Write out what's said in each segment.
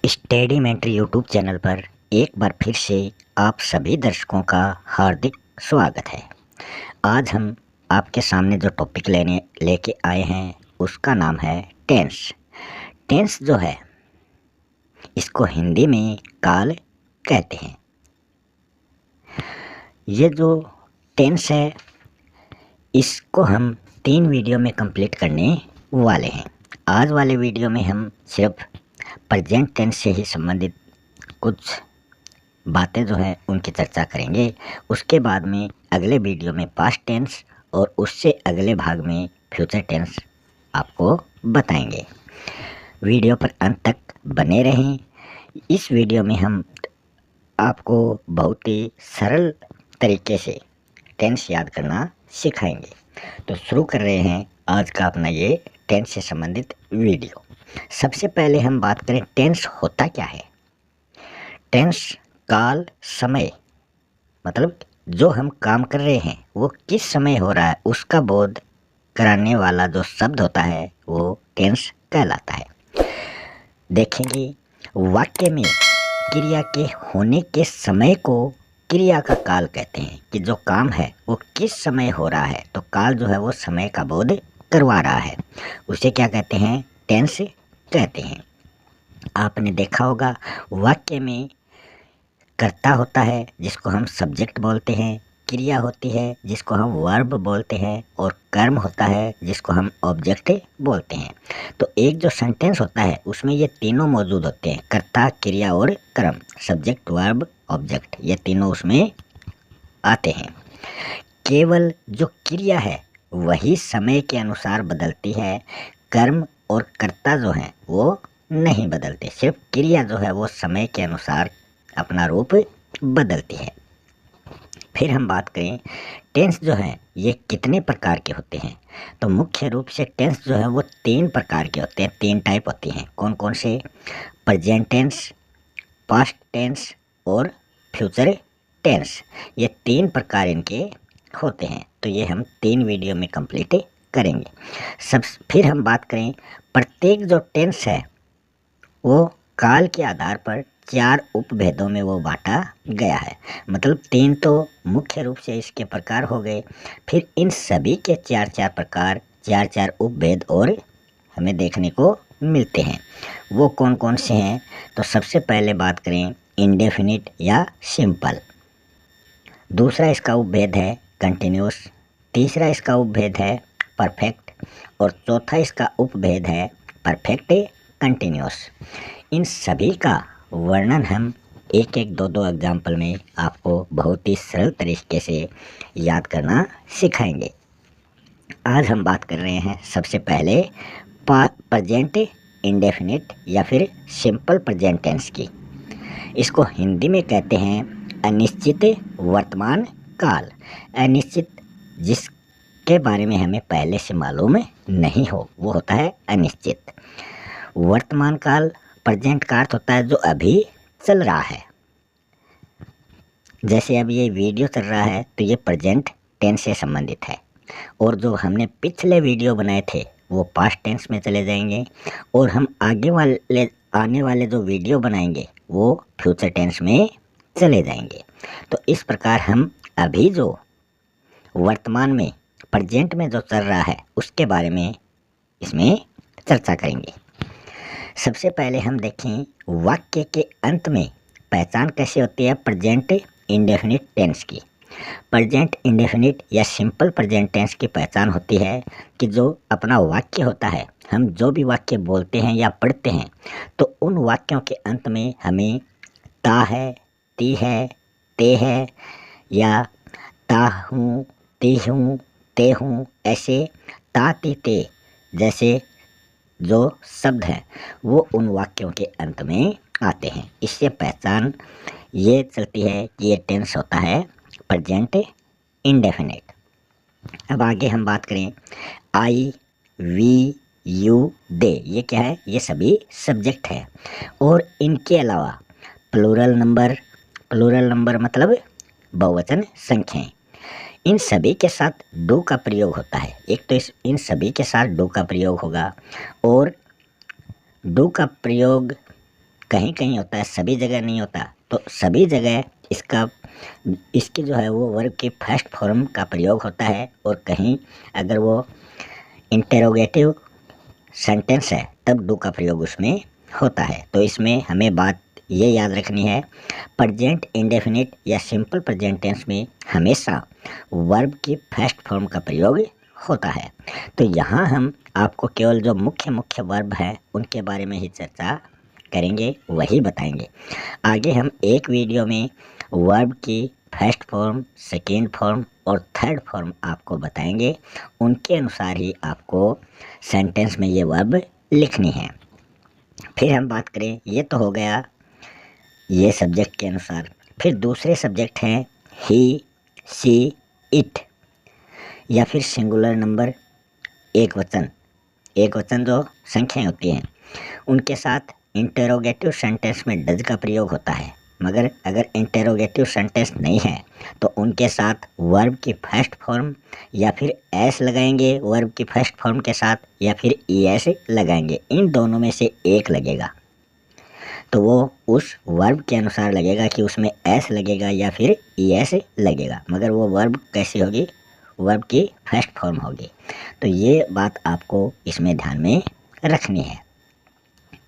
स्टडीमेंट्री YouTube channel पर एक बार फिर से आप सभी दर्शकों का हार्दिक स्वागत है। आज हम आपके सामने जो टॉपिक लेके आए हैं उसका नाम है टेंस। टेंस जो है इसको हिंदी में काल कहते हैं। ये जो टेंस है इसको हम 3 वीडियो में कंप्लीट करने वाले हैं। आज वाले वीडियो में हम सिर्फ प्रेजेंट टेंस से ही संबंधित कुछ बातें जो हैं उनकी चर्चा करेंगे। उसके बाद में अगले वीडियो में पास्ट टेंस और उससे अगले भाग में फ्यूचर टेंस आपको बताएंगे। वीडियो पर अंत तक बने रहें। इस वीडियो में हम आपको बहुत ही सरल तरीके से टेंस याद करना सिखाएंगे। तो शुरू कर रहे हैं आज का अपना ये टेंस से संबंधित वीडियो। सबसे पहले हम बात करें टेंस होता क्या है। टेंस काल समय, मतलब जो हम काम कर रहे हैं वो किस समय हो रहा है उसका बोध कराने वाला जो शब्द होता है वो टेंस कहलाता है। देखेंगे वाक्य में क्रिया के होने के समय को क्रिया का काल कहते हैं कि जो काम है वो किस समय हो रहा है, तो काल जो है वो समय का बोध करवा रहा है, उसे क्या कहते हैं, टेंस कहते हैं। आपने देखा होगा वाक्य में कर्ता होता है जिसको हम सब्जेक्ट बोलते हैं, क्रिया होती है जिसको हम वर्ब बोलते हैं और कर्म होता है जिसको हम ऑब्जेक्ट बोलते हैं। तो एक जो सेंटेंस होता है उसमें ये तीनों मौजूद होते हैं, कर्ता, क्रिया और कर्म, सब्जेक्ट, वर्ब, ऑब्जेक्ट, ये तीनों उसमें आते हैं। केवल जो क्रिया है वही समय के अनुसार बदलती है, कर्म और कर्ता जो हैं वो नहीं बदलते, सिर्फ क्रिया जो है वो समय के अनुसार अपना रूप बदलती है। फिर हम बात करें टेंस जो है ये कितने प्रकार के होते हैं, तो मुख्य रूप से टेंस जो है वो 3 प्रकार के होते हैं, 3 टाइप होती हैं। कौन कौन से, प्रेजेंट टेंस, पास्ट टेंस और फ्यूचर टेंस, ये 3 प्रकार इनके होते हैं। तो ये हम 3 वीडियो में कंप्लीट करेंगे। फिर हम बात करें प्रत्येक जो टेंस है वो काल के आधार पर 4 उपभेदों में वो बांटा गया है, मतलब 3 तो मुख्य रूप से इसके प्रकार हो गए, फिर इन सभी के 4-4 प्रकार, 4-4 उपभेद और हमें देखने को मिलते हैं। वो कौन कौन से हैं, तो सबसे पहले बात करें इंडेफिनिट या सिंपल, दूसरा इसका उपभेद है कंटिन्यूस, तीसरा इसका उपभेद है परफेक्ट और चौथा इसका उपभेद है परफेक्ट कंटिन्यूस। इन सभी का वर्णन हम एक एक दो एग्जाम्पल में आपको बहुत ही सरल तरीके से याद करना सिखाएंगे। आज हम बात कर रहे हैं सबसे पहले प्रेजेंट इंडेफिनिट या फिर सिंपल प्रेजेंट टेंस की। इसको हिंदी में कहते हैं अनिश्चित वर्तमान काल। अनिश्चित जिसके बारे में हमें पहले से मालूम नहीं हो वो होता है अनिश्चित। वर्तमान काल, प्रेजेंट का अर्थ होता है जो अभी चल रहा है। जैसे अब ये वीडियो चल रहा है तो ये प्रेजेंट टेंस से संबंधित है, और जो हमने पिछले वीडियो बनाए थे वो पास्ट टेंस में चले जाएंगे, और हम आने वाले जो वीडियो बनाएंगे वो फ्यूचर टेंस में चले जाएंगे। तो इस प्रकार हम अभी जो वर्तमान में प्रेजेंट में जो चल रहा है उसके बारे में इसमें चर्चा करेंगे। सबसे पहले हम देखें वाक्य के अंत में पहचान कैसे होती है प्रेजेंट इंडेफिनिट टेंस की। प्रेजेंट इंडेफिनिट या सिंपल प्रेजेंट टेंस की पहचान होती है कि जो अपना वाक्य होता है, हम जो भी वाक्य बोलते हैं या पढ़ते हैं तो उन वाक्यों के अंत में हमें ता है, ती है, ते है या ता हूँ, ती हूँ, ते हूँ, ऐसे ता, ती, ते जैसे जो शब्द हैं वो उन वाक्यों के अंत में आते हैं। इससे पहचान ये चलती है कि ये टेंस होता है प्रेजेंट इंडेफिनिट। अब आगे हम बात करें आई, वी, यू, दे, ये क्या है, ये सभी सब्जेक्ट है, और इनके अलावा प्लूरल नंबर मतलब बहुवचन संख्याएं, इन सभी के साथ डू का प्रयोग होता है। एक तो इन सभी के साथ डू का प्रयोग होगा, और डू का प्रयोग कहीं कहीं होता है, सभी जगह नहीं होता। तो सभी जगह इसकी जो है वो वर्ब की फर्स्ट फॉर्म का प्रयोग होता है, और कहीं अगर वो इंटेरोगेटिव सेंटेंस है तब डू का प्रयोग उसमें होता है। तो इसमें हमें बात ये याद रखनी है, प्रेजेंट इंडेफिनिट या सिंपल प्रेजेंट टेंस में हमेशा वर्ब की फर्स्ट फॉर्म का प्रयोग होता है। तो यहाँ हम आपको केवल जो मुख्य मुख्य वर्ब हैं उनके बारे में ही चर्चा करेंगे, वही बताएंगे। आगे हम एक वीडियो में वर्ब की फर्स्ट फॉर्म, सेकेंड फॉर्म और थर्ड फॉर्म आपको बताएंगे। उनके अनुसार ही आपको सेंटेंस में ये वर्ब लिखनी है। फिर हम बात करें, ये तो हो गया ये सब्जेक्ट के अनुसार। फिर दूसरे सब्जेक्ट हैं ही, सी, इट, या फिर सिंगुलर नंबर, एक वचन जो संख्याएं होती हैं उनके साथ इंटेरोगेटिव सेंटेंस में डज का प्रयोग होता है। मगर अगर इंटेरोगेटिव सेंटेंस नहीं है तो उनके साथ वर्ब की फर्स्ट फॉर्म या फिर एस लगाएंगे वर्ब की फर्स्ट फॉर्म के साथ, या फिर एस लगाएंगे। इन दोनों में से एक लगेगा, तो वो उस वर्ब के अनुसार लगेगा कि उसमें एस लगेगा या फिर एस लगेगा। मगर वो वर्ब कैसी होगी, वर्ब की फर्स्ट फॉर्म होगी। तो ये बात आपको इसमें ध्यान में रखनी है।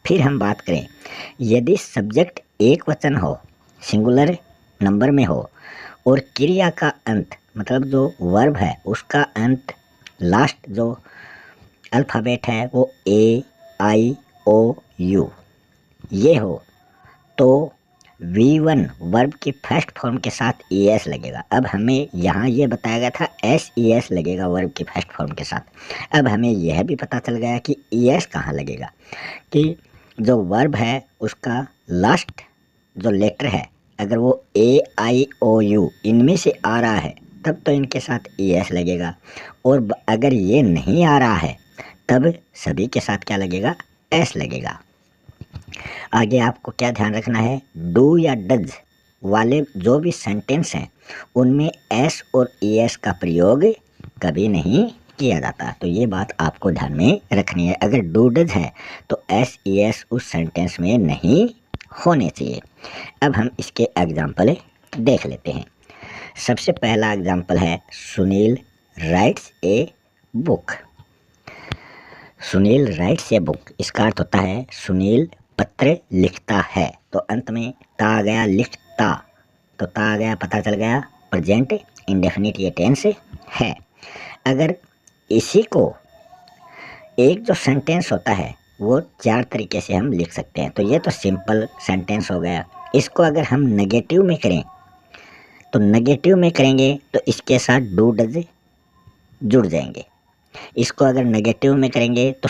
फिर हम बात करें, यदि सब्जेक्ट एक वचन हो, सिंगुलर नंबर में हो, और क्रिया का अंत मतलब जो वर्ब है उसका अंत लास्ट जो अल्फ़ाबेट है वो ए, आई, ओ, यू ये हो, तो V1 वर्ब की फर्स्ट फॉर्म के साथ ES लगेगा। अब हमें यहाँ ये बताया गया था SES लगेगा वर्ब की फर्स्ट फॉर्म के साथ। अब हमें यह भी पता चल गया कि ES कहाँ लगेगा, कि जो वर्ब है उसका लास्ट जो लेटर है अगर वो A, I, O, U इनमें से आ रहा है तब तो इनके साथ ES लगेगा, और अगर ये नहीं आ रहा है तब सभी के साथ क्या लगेगा, S लगेगा। आगे आपको क्या ध्यान रखना है, डू या डज वाले जो भी सेंटेंस हैं उनमें एस और एस का प्रयोग कभी नहीं किया जाता। तो ये बात आपको ध्यान में रखनी है। अगर डू डज है तो एस एस उस सेंटेंस में नहीं होने चाहिए। अब हम इसके एग्जाम्पल देख लेते हैं। सबसे पहला एग्जाम्पल है, Sunil writes a book. Sunil writes a book, इसका अर्थ होता है सुनील पत्र लिखता है। तो अंत में ता आ गया, लिखता, तो ता आ गया, पता चल गया प्रेजेंट इंडेफिनिट ये टेंस है। अगर इसी को एक जो सेंटेंस होता है वो चार तरीके से हम लिख सकते हैं। तो ये तो सिंपल सेंटेंस हो गया। इसको अगर हम नेगेटिव में करें तो नेगेटिव में करेंगे तो इसके साथ डू डज जुड़ जाएंगे। इसको अगर नेगेटिव में करेंगे तो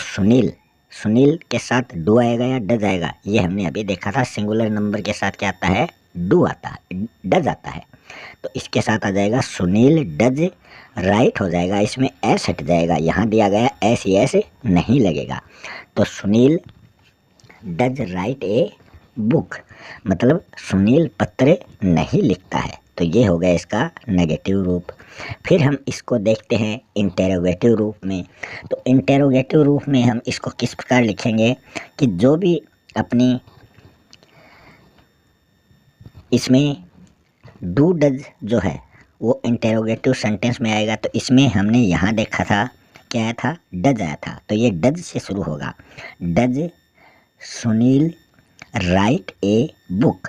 सुनील के साथ डू आएगा या डज आएगा, ये हमने अभी देखा था। सिंगुलर नंबर के साथ क्या आता है, डू आता है, डज आता है। तो इसके साथ आ जाएगा सुनील डज राइट हो जाएगा, इसमें एस हट जाएगा, यहाँ दिया गया एस नहीं लगेगा। तो Sunil does right a book मतलब सुनील पत्र नहीं लिखता है। तो ये हो गया इसका नेगेटिव रूप। फिर हम इसको देखते हैं इंटेरोगेटिव रूप में। तो इंटेरोगेटिव रूप में हम इसको किस प्रकार लिखेंगे कि जो भी अपनी इसमें डू डज जो है वो इंटेरोगेटिव सेंटेंस में आएगा। तो इसमें हमने यहाँ देखा था क्या आया था, डज आया था। तो ये डज से शुरू होगा, does Sunil right a book,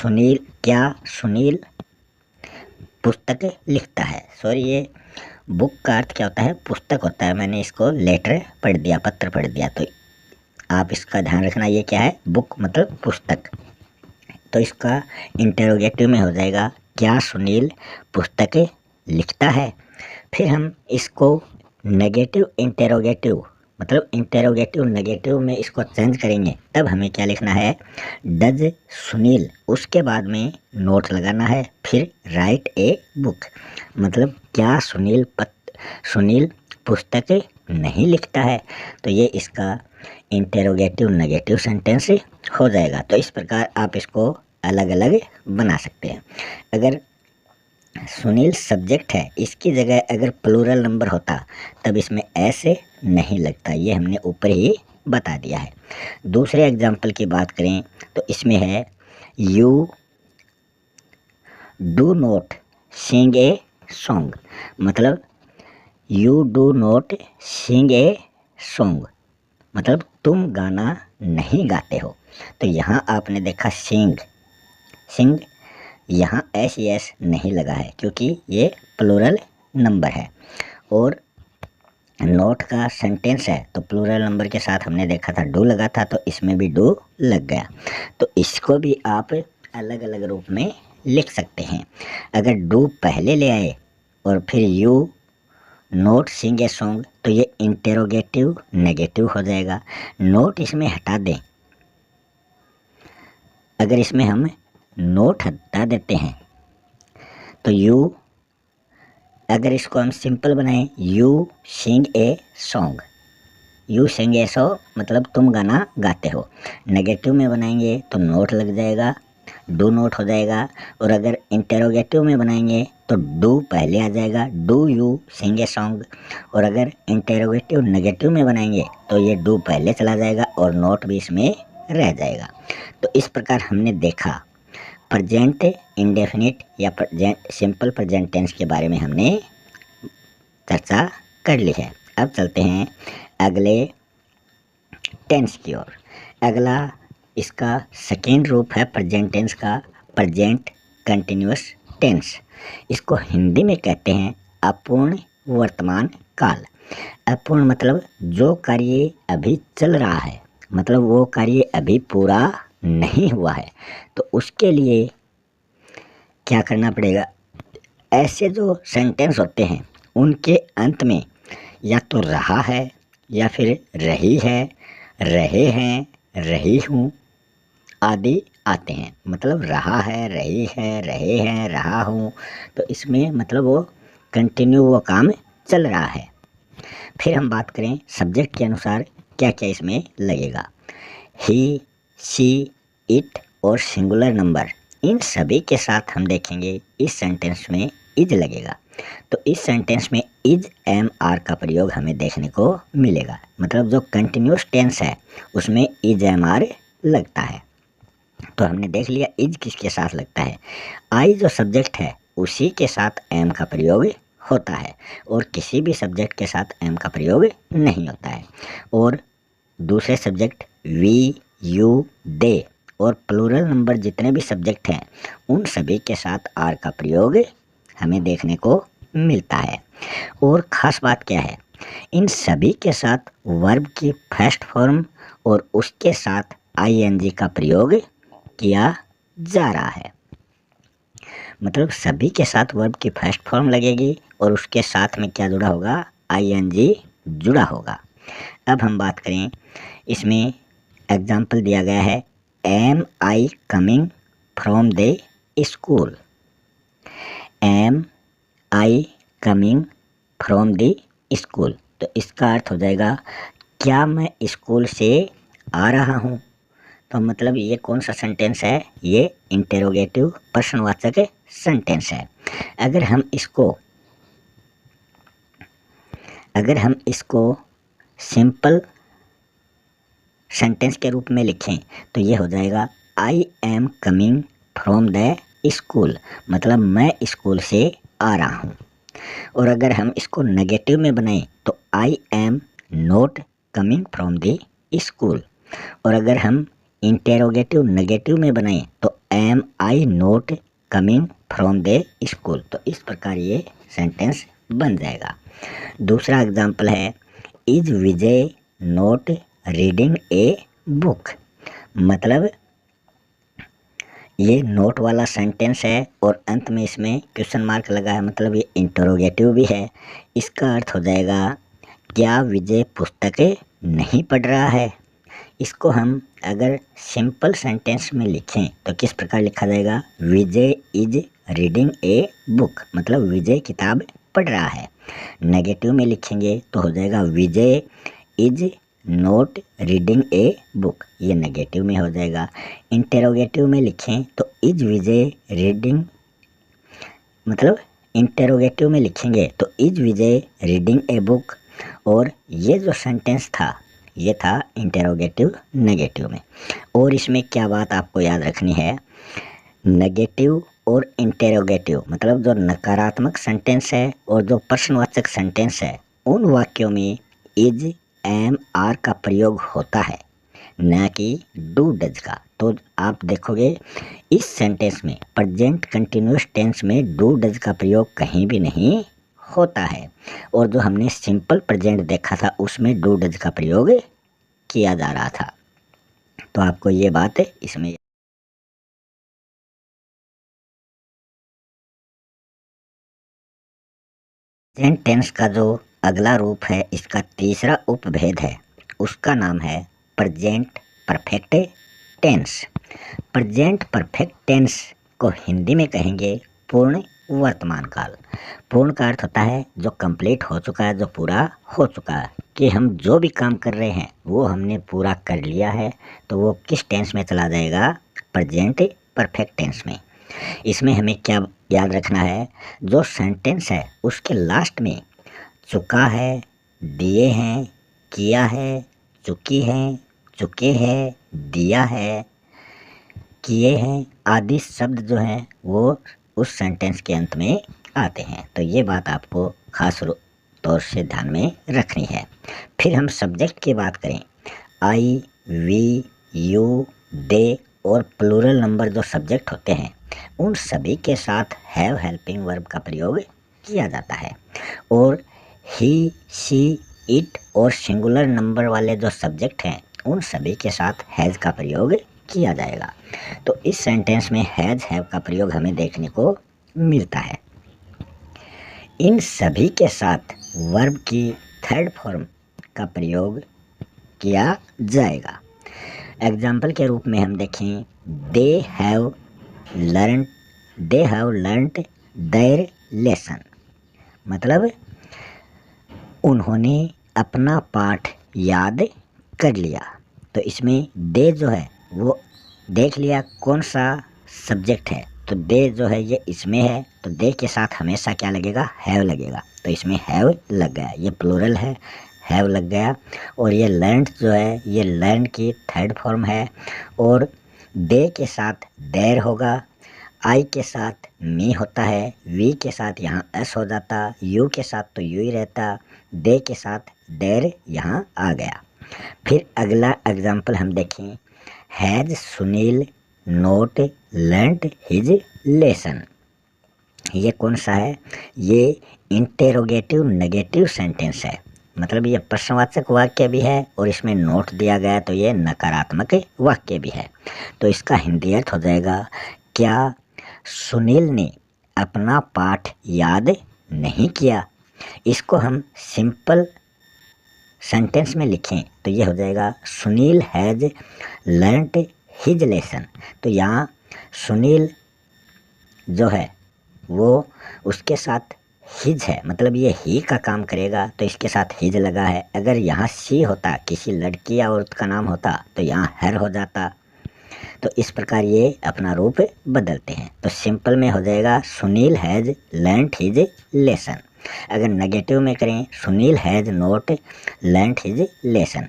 Sunil पुस्तक लिखता है। सॉरी, ये बुक का अर्थ क्या होता है, पुस्तक होता है। मैंने इसको लेटर पढ़ दिया, पत्र पढ़ दिया। तो आप इसका ध्यान रखना, ये क्या है, बुक मतलब पुस्तक। तो इसका इंटेरोगेटिव में हो जाएगा, क्या सुनील पुस्तक लिखता है। फिर हम इसको नेगेटिव इंटेरोगेटिव मतलब इंटेरोगेटिव नेगेटिव में इसको चेंज करेंगे। तब हमें क्या लिखना है, डज सुनील, उसके बाद में नोट लगाना है, फिर राइट ए बुक मतलब क्या सुनील पुस्तक नहीं लिखता है। तो ये इसका इंटेरोगेटिव नेगेटिव सेंटेंस हो जाएगा। तो इस प्रकार आप इसको अलग अलग बना सकते हैं। अगर सुनील सब्जेक्ट है, इसकी जगह अगर प्लूरल नंबर होता तब इसमें ऐसे नहीं लगता, ये हमने ऊपर ही बता दिया है। दूसरे एग्जाम्पल की बात करें तो इसमें है you do not sing a song, मतलब you do not sing a song मतलब तुम गाना नहीं गाते हो। तो यहाँ आपने देखा सिंग, सिंग यहाँ एस एस नहीं लगा है क्योंकि ये प्लूरल नंबर है और नोट का सेंटेंस है तो प्लूरल नंबर के साथ हमने देखा था डू लगा था, तो इसमें भी डू लग गया। तो इसको भी आप अलग अलग रूप में लिख सकते हैं। अगर डू पहले ले आए और फिर you not sing a song तो ये इंटेरोगेटिव नेगेटिव हो जाएगा। नोट इसमें हटा दें, अगर इसमें हम नोट हटा देते हैं तो यू, अगर इसको हम सिंपल बनाएं you sing a song, you sing a song मतलब तुम गाना गाते हो। नेगेटिव में बनाएंगे तो नोट लग जाएगा, डू नोट हो जाएगा। और अगर इंटेरोगेटिव में बनाएंगे तो डू पहले आ जाएगा, do you sing a song. और अगर इंटेरोगेटिव नेगेटिव में बनाएंगे तो ये डू पहले चला जाएगा और नोट भी इसमें रह जाएगा। तो इस प्रकार हमने देखा प्रेजेंट इंडेफिनिट या प्रेजेंट सिंपल प्रेजेंट टेंस के बारे में हमने चर्चा कर ली है। अब चलते हैं अगले टेंस की ओर। अगला इसका सेकेंड रूप है प्रेजेंट टेंस का, प्रेजेंट कंटिन्यूअस टेंस। इसको हिंदी में कहते हैं अपूर्ण वर्तमान काल। अपूर्ण मतलब जो कार्य अभी चल रहा है, मतलब वो कार्य अभी पूरा नहीं हुआ है, तो उसके लिए क्या करना पड़ेगा। ऐसे जो सेंटेंस होते हैं उनके अंत में या तो रहा है या फिर रही है, रहे हैं, रही हूँ आदि आते हैं। मतलब रहा है, रही है, रहे हैं, रहा हूँ, तो इसमें मतलब वो कंटिन्यू वो काम चल रहा है। फिर हम बात करें सब्जेक्ट के अनुसार क्या क्या इसमें लगेगा। ही, शी, इट और सिंगुलर नंबर, इन सभी के साथ हम देखेंगे इस सेंटेंस में इज लगेगा। तो इस सेंटेंस में इज एम आर का प्रयोग हमें देखने को मिलेगा। मतलब जो कंटिन्यूस टेंस है उसमें इज एम आर लगता है। तो हमने देख लिया इज किसके साथ लगता है। आई जो सब्जेक्ट है उसी के साथ एम का प्रयोग होता है और किसी भी सब्जेक्ट के साथ एम का प्रयोग नहीं होता है। और दूसरे सब्जेक्ट वी, यू, दे और प्लूरल नंबर जितने भी सब्जेक्ट हैं उन सभी के साथ आर का प्रयोग हमें देखने को मिलता है। और ख़ास बात क्या है, इन सभी के साथ वर्ब की फर्स्ट फॉर्म और उसके साथ आईएनजी का प्रयोग किया जा रहा है। मतलब सभी के साथ वर्ब की फर्स्ट फॉर्म लगेगी और उसके साथ में क्या जुड़ा होगा, आईएनजी जुड़ा होगा। अब हम बात करें, इसमें एग्जाम्पल दिया गया है am I coming from the school. Am I coming from the school, तो इसका अर्थ हो जाएगा क्या मैं स्कूल से आ रहा हूँ। तो मतलब ये कौन सा सेंटेंस है, ये इंटेरोगेटिव प्रश्नवाचक सेंटेंस है। अगर हम इसको सिंपल सेंटेंस के रूप में लिखें तो ये हो जाएगा I am coming from the school, मतलब मैं स्कूल से आ रहा हूँ। और अगर हम इसको नेगेटिव में बनाएं तो I am not coming from the school. और अगर हम इंटेरोगेटिव नेगेटिव में बनाएं तो am I not coming from the school. तो इस प्रकार ये सेंटेंस बन जाएगा। दूसरा एग्जाम्पल है is Vijay not reading a book. मतलब ये नोट वाला सेंटेंस है और अंत में इसमें क्वेश्चन मार्क लगा है, मतलब ये इंटरोगेटिव भी है। इसका अर्थ हो जाएगा क्या विजय पुस्तकें नहीं पढ़ रहा है। इसको हम अगर सिंपल सेंटेंस में लिखें तो किस प्रकार लिखा जाएगा, Vijay is reading a book, मतलब विजय किताब पढ़ रहा है। नेगेटिव में लिखेंगे तो हो जाएगा Vijay is not reading a book, ये नेगेटिव में हो जाएगा। इंटेरोगेटिव में लिखें तो इज विजय रीडिंग, मतलब इंटेरोगेटिव में लिखेंगे तो is Vijay reading a book. और ये जो सेंटेंस था ये था इंटेरोगेटिव नेगेटिव में। और इसमें क्या बात आपको याद रखनी है, नेगेटिव और इंटेरोगेटिव मतलब जो नकारात्मक सेंटेंस है और जो प्रश्नवाचक सेंटेंस है, उन वाक्यों में इज, एम, आर का प्रयोग होता है, न कि डू डज का। तो आप देखोगे इस सेंटेंस में प्रेजेंट कंटिन्यूअस टेंस में डू डज का प्रयोग कहीं भी नहीं होता है, और जो हमने सिंपल प्रेजेंट देखा था उसमें डू डज का प्रयोग किया जा रहा था। तो आपको ये बात इसमें प्रेजेंट टेंस का जो अगला रूप है, इसका तीसरा उपभेद है, उसका नाम है present perfect tense. Present perfect tense को हिंदी में कहेंगे पूर्ण वर्तमान काल। पूर्ण का अर्थ होता है जो कंप्लीट हो चुका है, जो पूरा हो चुका है, कि हम जो भी काम कर रहे हैं वो हमने पूरा कर लिया है, तो वो किस टेंस में चला जाएगा, प्रेजेंट परफेक्ट टेंस में। इसमें हमें क्या याद रखना है, जो सेंटेंस है उसके लास्ट में चुका है, दिए हैं, किया है, चुकी है, चुके हैं, दिया है, किए हैं आदि शब्द जो हैं वो उस सेंटेंस के अंत में आते हैं। तो ये बात आपको खास तौर से ध्यान में रखनी है। फिर हम सब्जेक्ट की बात करें, आई, वी, यू, दे और प्लूरल नंबर जो सब्जेक्ट होते हैं, उन सभी के साथ हैव हेल्पिंग वर्ब का प्रयोग किया जाता है। और ही, शी, इट और सिंगुलर नंबर वाले जो सब्जेक्ट हैं, उन सभी के साथ हैज़ का प्रयोग किया जाएगा। तो इस सेंटेंस में हैज़, हैव का प्रयोग हमें देखने को मिलता है। इन सभी के साथ वर्ब की थर्ड फॉर्म का प्रयोग किया जाएगा। एग्जाम्पल के रूप में हम देखें, they have learned there lesson, मतलब उन्होंने अपना पाठ याद कर लिया। तो इसमें दे जो है वो देख लिया कौन सा सब्जेक्ट है, तो दे जो है ये इसमें है, तो दे के साथ हमेशा क्या लगेगा, हैव लगेगा। तो इसमें हैव लग गया, ये प्लूरल है, हैव लग गया। और ये लर्नड जो है ये लर्न की थर्ड फॉर्म है, और दे के साथ देर होगा, आई के साथ मी होता है, वी के साथ यहाँ एस हो जाता, यू के साथ तो यू ही रहता, दे के साथ देर यहाँ आ गया। फिर अगला एग्जाम्पल हम देखें, has Sunil note learned his lesson. ये कौन सा है, ये इंटेरोगेटिव नेगेटिव सेंटेंस है, मतलब ये प्रश्नवाचक वाक्य भी है और इसमें नोट दिया गया, तो ये नकारात्मक वाक्य भी है। तो इसका हिंदी अर्थ हो जाएगा, क्या सुनील ने अपना पाठ याद नहीं किया। इसको हम सिंपल सेंटेंस में लिखें तो ये हो जाएगा, Sunil has learned his lesson. तो यहाँ सुनील जो है वो उसके साथ हिज है, मतलब ये ही का काम करेगा, तो इसके साथ हिज लगा है। अगर यहाँ सी होता, किसी लड़की या औरत का नाम होता, तो यहाँ हर हो जाता। तो इस प्रकार ये अपना रूप बदलते हैं। तो सिंपल में हो जाएगा, Sunil has learned his lesson. अगर नेगेटिव में करें, Sunil has note learned his lesson.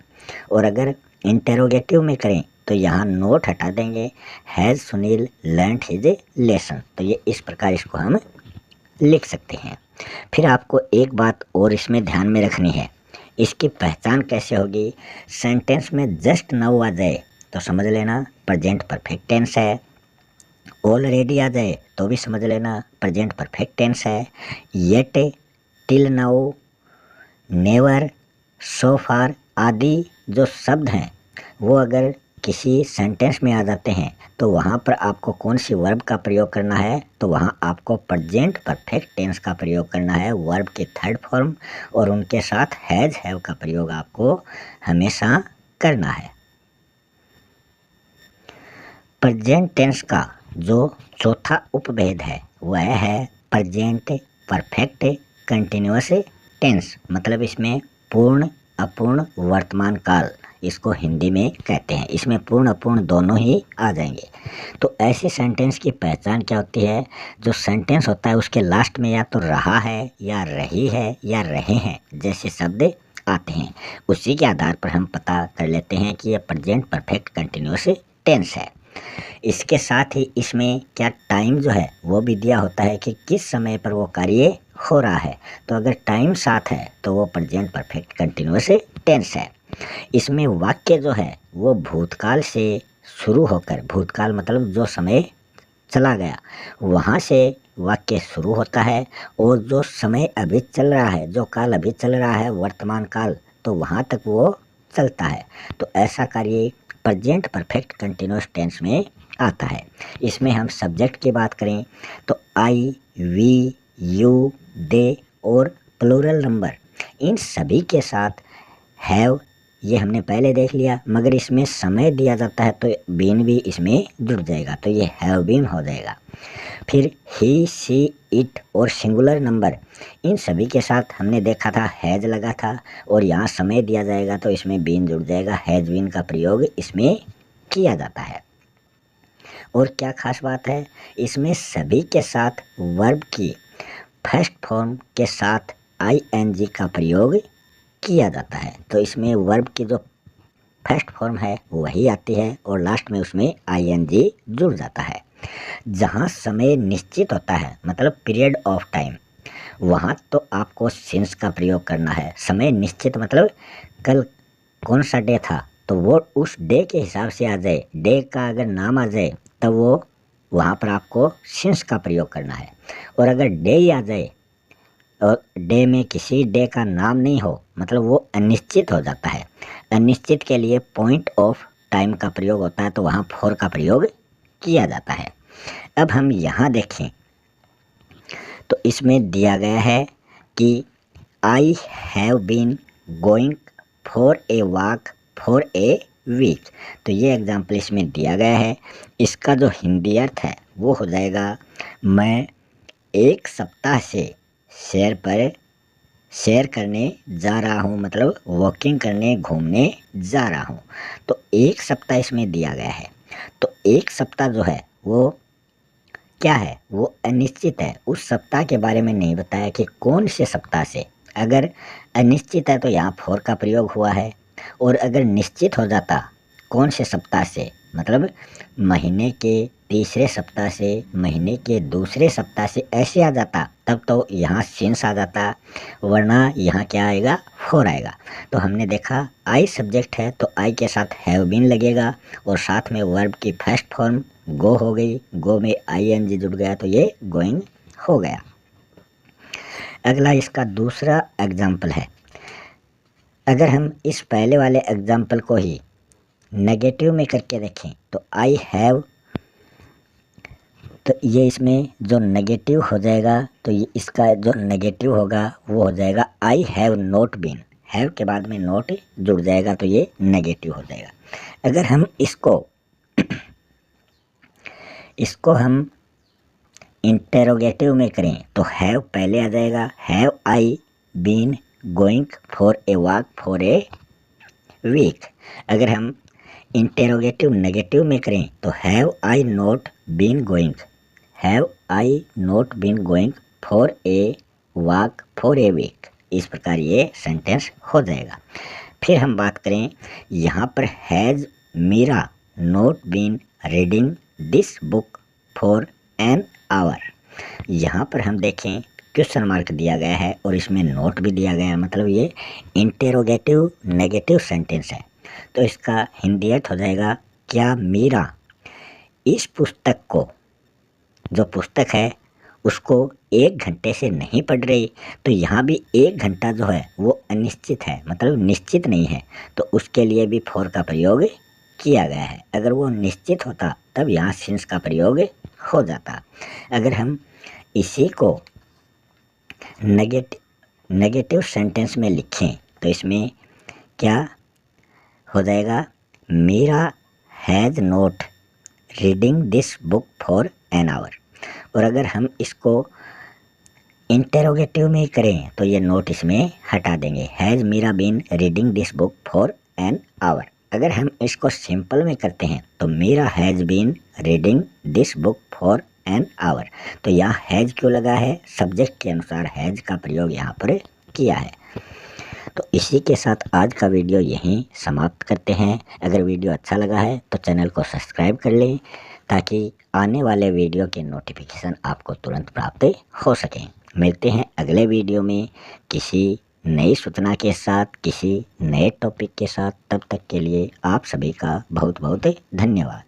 और अगर इंटेरोगेटिव में करें तो यहाँ नोट हटा देंगे, has Sunil learned his lesson. तो ये इस प्रकार इसको हम लिख सकते हैं। फिर आपको एक बात और इसमें ध्यान में रखनी है, इसकी पहचान कैसे होगी। सेंटेंस में जस्ट नाउ आ जाए तो समझ लेना प्रेजेंट परफेक्ट टेंस है, ऑलरेडी आ जाए तो भी समझ लेना प्रेजेंट परफेक्ट टेंस है, येट, टिल नाउ, नेवर, सो फार आदि जो शब्द हैं वो अगर किसी सेंटेंस में आ जाते हैं तो वहाँ पर आपको कौन सी वर्ब का प्रयोग करना है, तो वहाँ आपको प्रेजेंट परफेक्ट टेंस का प्रयोग करना है, वर्ब की थर्ड फॉर्म, और उनके साथ हैज, हैव का प्रयोग आपको हमेशा करना है। प्रेजेंट टेंस का जो चौथा उपभेद है वह है प्रेजेंट परफेक्ट कंटिन्यूअस टेंस, मतलब इसमें पूर्ण अपूर्ण वर्तमान काल इसको हिंदी में कहते हैं। इसमें पूर्ण अपूर्ण दोनों ही आ जाएंगे। तो ऐसे सेंटेंस की पहचान क्या होती है, जो सेंटेंस होता है उसके लास्ट में या तो रहा है या रही है या रहे हैं जैसे शब्द आते हैं। उसी के आधार पर हम पता कर लेते हैं कि यह प्रेजेंट परफेक्ट कंटिन्यूअस टेंस है। इसके साथ ही इसमें क्या टाइम जो है वो भी दिया होता है कि किस समय पर वो कार्य हो रहा है। तो अगर टाइम साथ है तो वो प्रेजेंट परफेक्ट कंटिन्यूअस टेंस है। इसमें वाक्य जो है वो भूतकाल से शुरू होकर, भूतकाल मतलब जो समय चला गया वहाँ से वाक्य शुरू होता है, और जो समय अभी चल रहा है, जो काल अभी चल रहा है वर्तमान काल, तो वहाँ तक वो चलता है। तो ऐसा कार्य प्रेजेंट परफेक्ट कंटिन्यूअस टेंस में आता है। इसमें हम सब्जेक्ट की बात करें तो आई, वी, यू, दे और प्लूरल नंबर, इन सभी के साथ हैव ये हमने पहले देख लिया, मगर इसमें समय दिया जाता है तो बीन भी इसमें जुड़ जाएगा, तो ये हैव बीन हो जाएगा। फिर ही, सी, इट और सिंगुलर नंबर, इन सभी के साथ हमने देखा था हैज लगा था, और यहाँ समय दिया जाएगा तो इसमें बीन जुड़ जाएगा, हैज बीन का प्रयोग इसमें किया जाता है। और क्या खास बात है, इसमें सभी के साथ वर्ब की फर्स्ट फॉर्म के साथ आईएनजी का प्रयोग किया जाता है। तो इसमें वर्ब की जो फर्स्ट फॉर्म है वही आती है और लास्ट में उसमें आईएनजी जुड़ जाता है। जहाँ समय निश्चित होता है मतलब पीरियड ऑफ टाइम, वहाँ तो आपको सिंस का प्रयोग करना है। समय निश्चित मतलब कल कौन सा डे था तो वो उस डे के हिसाब से आ जाए, डे का अगर नाम आ जाए तब वो वहाँ पर आपको सिंस का प्रयोग करना है। और अगर डे ही आ जाए और डे में किसी डे का नाम नहीं हो मतलब वो अनिश्चित हो जाता है। अनिश्चित के लिए पॉइंट ऑफ टाइम का प्रयोग होता है, तो वहाँ फॉर का प्रयोग किया जाता है। अब हम यहाँ देखें तो इसमें दिया गया है कि I have been going for a walk for a week, तो ये एग्जाम्पल इसमें दिया गया है। इसका जो हिंदी अर्थ है वो हो जाएगा, मैं एक सप्ताह से सैर करने जा रहा हूँ, मतलब वॉकिंग करने, घूमने जा रहा हूँ। तो एक सप्ताह इसमें दिया गया है, तो एक सप्ताह जो है वो क्या है, वो अनिश्चित है। उस सप्ताह के बारे में नहीं बताया कि कौन से सप्ताह से। अगर अनिश्चित है तो यहाँ फॉर का प्रयोग हुआ है, और अगर निश्चित हो जाता कौन से सप्ताह से मतलब महीने के तीसरे सप्ताह से, महीने के दूसरे सप्ताह से ऐसे आ जाता तब तो यहाँ सिंस आ जाता, वरना यहाँ क्या आएगा, फॉर आएगा। तो हमने देखा आई सब्जेक्ट है तो आई के साथ हैव बीन लगेगा, और साथ में वर्ब की फर्स्ट फॉर्म गो हो गई, गो में आईएनजी जुड़ गया तो ये गोइंग हो गया। अगला इसका दूसरा एग्जाम्पल है। अगर हम इस पहले वाले एग्जाम्पल को ही नेगेटिव में करके देखें तो आई हैव, तो ये इसमें जो नेगेटिव हो जाएगा तो ये इसका जो नेगेटिव होगा वो हो जाएगा I have not been, have के बाद में नॉट जुड़ जाएगा तो ये नेगेटिव हो जाएगा। अगर हम इसको हम इंटेरोगेटिव में करें तो हैव पहले आ जाएगा, have I been going for a walk for a week. अगर हम इंटेरोगेटिव नेगेटिव में करें तो have I not been going, have I not been going for a walk for a week. इस प्रकार ये सेंटेंस हो जाएगा। फिर हम बात करें यहाँ पर has Meera not been reading this book for an hour. यहाँ पर हम देखें क्वेश्चन मार्क दिया गया है और इसमें नोट भी दिया गया है, मतलब ये इंटेरोगेटिव नेगेटिव सेंटेंस है। तो इसका हिंदी अर्थ हो जाएगा, क्या मीरा इस पुस्तक को, जो पुस्तक है उसको 1 घंटे से नहीं पढ़ रही। तो यहाँ भी 1 घंटा जो है वो अनिश्चित है, मतलब निश्चित नहीं है, तो उसके लिए भी फॉर का प्रयोग किया गया है। अगर वो निश्चित होता तब यहाँ सिंस का प्रयोग हो जाता। अगर हम इसी को नेगेटिव सेंटेंस में लिखें तो इसमें क्या हो जाएगा, Meera has not reading this book for an hour. और अगर हम इसको इंटेरोगेटिव में करें तो ये नोट इसमें हटा देंगे, has Meera been reading this book for an hour. अगर हम इसको सिंपल में करते हैं तो Meera has been reading this book for an hour. तो यहाँ हैज़ क्यों लगा है, सब्जेक्ट के अनुसार हैज़ का प्रयोग यहाँ पर किया है। तो इसी के साथ आज का वीडियो यहीं समाप्त करते हैं। अगर वीडियो अच्छा लगा है तो चैनल को सब्सक्राइब कर लें ताकि आने वाले वीडियो के नोटिफिकेशन आपको तुरंत प्राप्त हो सकें। मिलते हैं अगले वीडियो में किसी नई सूचना के साथ, किसी नए टॉपिक के साथ। तब तक के लिए आप सभी का बहुत बहुत धन्यवाद।